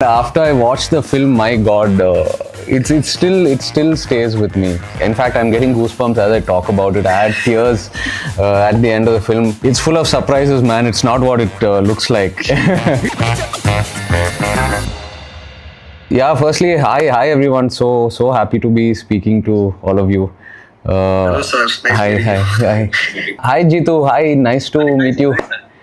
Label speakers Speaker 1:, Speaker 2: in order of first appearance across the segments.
Speaker 1: After I watched the film, my God, it still stays with me. In fact, I'm getting goosebumps as I talk about it. I had tears at the end of the film. It's full of surprises, man. It's not what it looks like. Yeah, firstly, hi everyone. So happy to be speaking to all of you.
Speaker 2: Hello, sir. Nice
Speaker 1: Hi. Hi, Jitu. Hi, nice to meet you.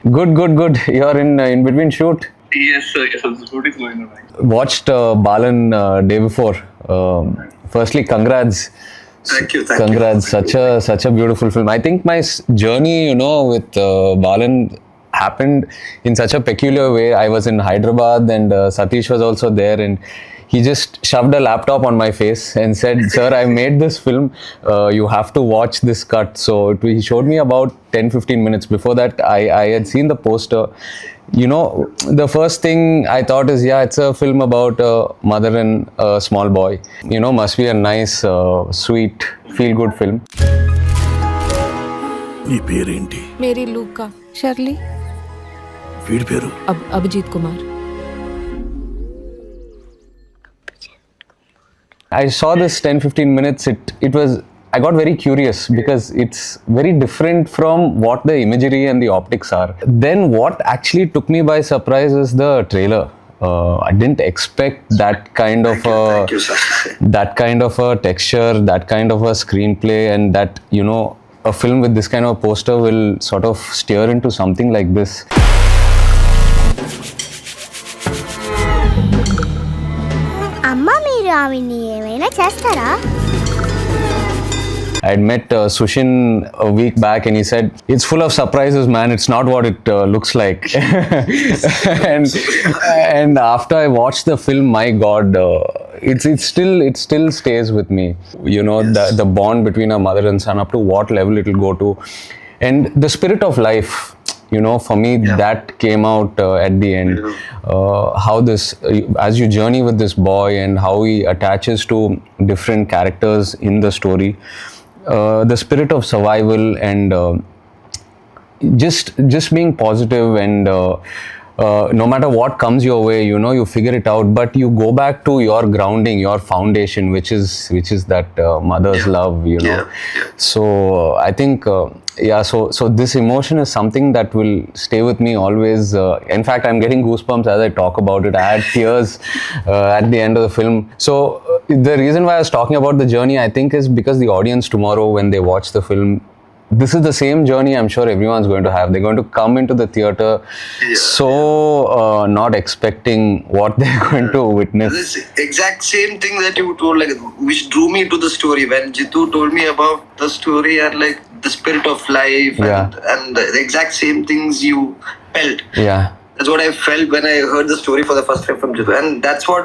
Speaker 1: Good. You're in between shoot.
Speaker 2: Yes, sir. Yes, sir. The shoot is going on.
Speaker 1: Watched Balan day before. Firstly, congrats.
Speaker 2: Thank you.
Speaker 1: Congrats. Such a beautiful film. I think my journey, with Balan happened in such a peculiar way. I was in Hyderabad and Satish was also there, and he just shoved a laptop on my face and said, "Sir, I made this film. You have to watch this cut." So he showed me about 10-15 minutes. Before that, I had seen the poster. The first thing I thought is, yeah, it's a film about a mother and a small boy. Must be a nice, sweet, feel-good film.
Speaker 3: నీ పేరేంటి?
Speaker 4: Mary లూకా. Shirley.
Speaker 3: వీడి పేరు?
Speaker 4: Abhijit Kumar.
Speaker 1: I saw this 10-15 minutes. I got very curious because it's very different from what the imagery and the optics are. Then what actually took me by surprise is the trailer. I didn't expect that kind of
Speaker 2: Thank you, sir.
Speaker 1: that kind of a texture, that kind of a screenplay, and that a film with this kind of poster will sort of steer into something like this.
Speaker 5: అమ్మ మీరు ఆవిడ్ని ఏమైనా చేస్తారా?
Speaker 1: I had met Sushin a week back and he said, "It's full of surprises, man. It's not what it looks like." and after I watched the film, my God, it still stays with me.
Speaker 2: Yes.
Speaker 1: The bond between a mother and son, up to what level it will go to, and the spirit of life. For me, that came out at the end. How this, as you journey with this boy and how he attaches to different characters in the story, the spirit of survival and just being positive and no matter what comes your way, you figure it out, but you go back to your grounding, your foundation, which is that mother's love. So I think so this emotion is something that will stay with me always. In fact, I'm getting goosebumps as I talk about it. I had tears at the end of the film. So the reason why I was talking about the journey, I think, is because the audience tomorrow, when they watch the film, this is the same journey I'm sure everyone's going to have. They're going to come into the theater not expecting what they're going to witness.
Speaker 2: This exact same thing that you told, which drew me to the story. When Jitu told me about the story and the spirit of life and the exact same things you felt.
Speaker 1: Yeah.
Speaker 2: That's what I felt when I heard the story for the first time from Jitu. And that's what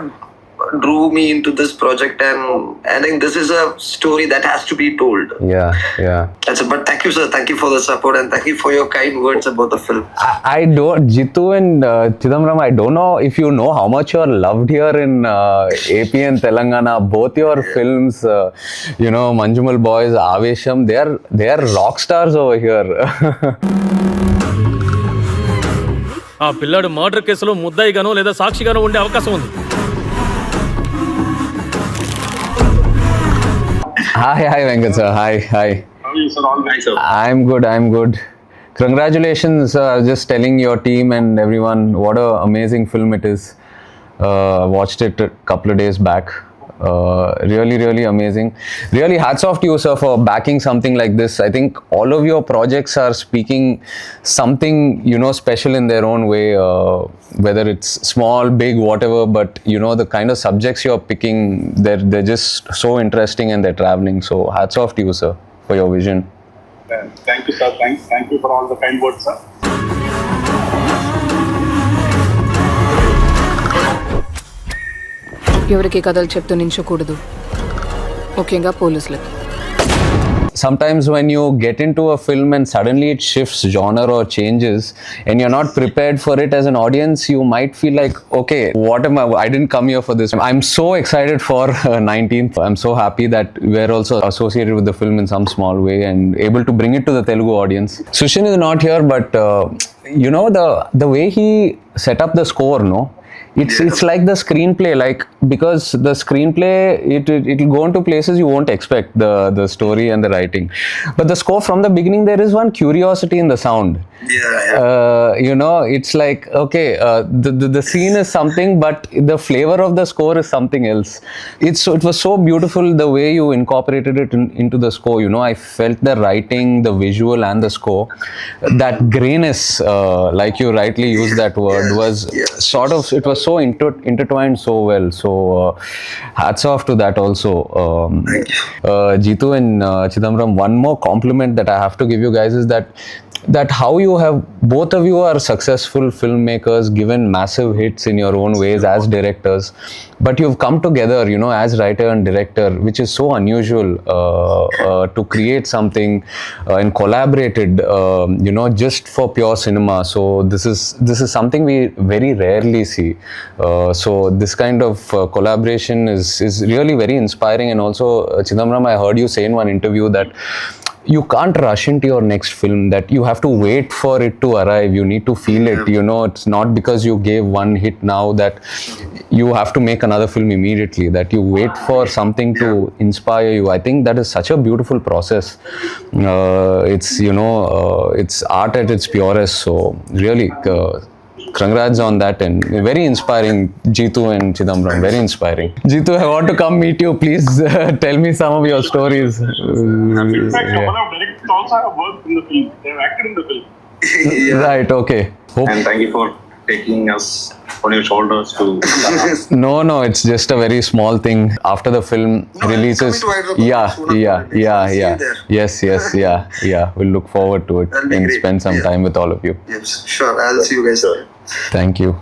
Speaker 2: drew me into this project, and I think this is a story that has to be told. But thank you, sir. Thank you for the support and thank you for your kind words about the film.
Speaker 1: I don't, Jitu and Chidambaram, I don't know if you know how much you're loved here in AP and Telangana. Both your films, Manjumal Boys, Avesham, they are rock stars over here.
Speaker 6: ఆ పిల్లాడు murder కేసులో ముద్దాయిగానో లేదా సాక్షిగానో ఉండే అవకాశం ఉంది.
Speaker 1: Hi Venkat sir. Hi.
Speaker 2: How are you, sir? All nice, sir.
Speaker 1: I'm good. Congratulations. I was just telling your team and everyone what a amazing film it is. Watched it a couple of days back. Really amazing. Really hats off to you, sir, for backing something like this. I think all of your projects are speaking something special in their own way, whether it's small, big, whatever, but the kind of subjects you're picking, they're just so interesting and they're traveling. So hats off to you, sir, for your vision.
Speaker 7: Thank you, sir. Thank you for all the kind words, sir.
Speaker 4: ఎవరికి కథలు చెప్తూ నించకూడదు, ముఖ్యంగా పోలీసులకి.
Speaker 1: Sometimes when you get into a film and suddenly it shifts genre or changes and you're not prepared for it as an audience, you might feel like, okay, I didn't come here for this. I'm so excited for 19th. I'm so happy that we're also associated with the film in some small way and able to bring it to the Telugu audience. Sushin is not here, but the way he set up the score, It's like the screenplay, like, because the screenplay it'll go into places you won't expect, the story and the writing, but the score from the beginning, there is one curiosity in the sound. It's like, okay, the scene is something, but the flavor of the score is something else. It was so beautiful the way you incorporated it into the score. I felt the writing, the visual, and the score. That grayness, like you rightly used that word, was sort of, it was so intertwined so well. So hats off to that also. Jitu and Chidambaram, one more compliment that I have to give you guys is that how you have, both of you are successful filmmakers, given massive hits in your own ways as directors, but you've come together, as writer and director, which is so unusual, to create something and collaborated, just for pure cinema. So this is something we very rarely see. So this kind of collaboration is really very inspiring. And also, Chidambaram, I heard you say in one interview that you can't rush into your next film, that you have to wait for it to arrive. You need to feel it. It's not because you gave one hit now that you have to make another film immediately, that you wait for something to inspire you. I think that is such a beautiful process. It's art at its purest. So really, congrats on that, and very inspiring, Jitu and Chidambaram, very inspiring. Jitu, I want to come meet you. Please tell me some of your stories.
Speaker 7: In fact, a couple of directors also have worked in the film. They have acted in the film.
Speaker 1: Right, okay.
Speaker 7: And thank you for taking us on your shoulders to...
Speaker 1: No, it's just a very small thing. After the film releases, yeah. Yes, we'll look forward to it and spend some time with all of you.
Speaker 2: Yes, sure. I'll see you guys.
Speaker 1: Thank you.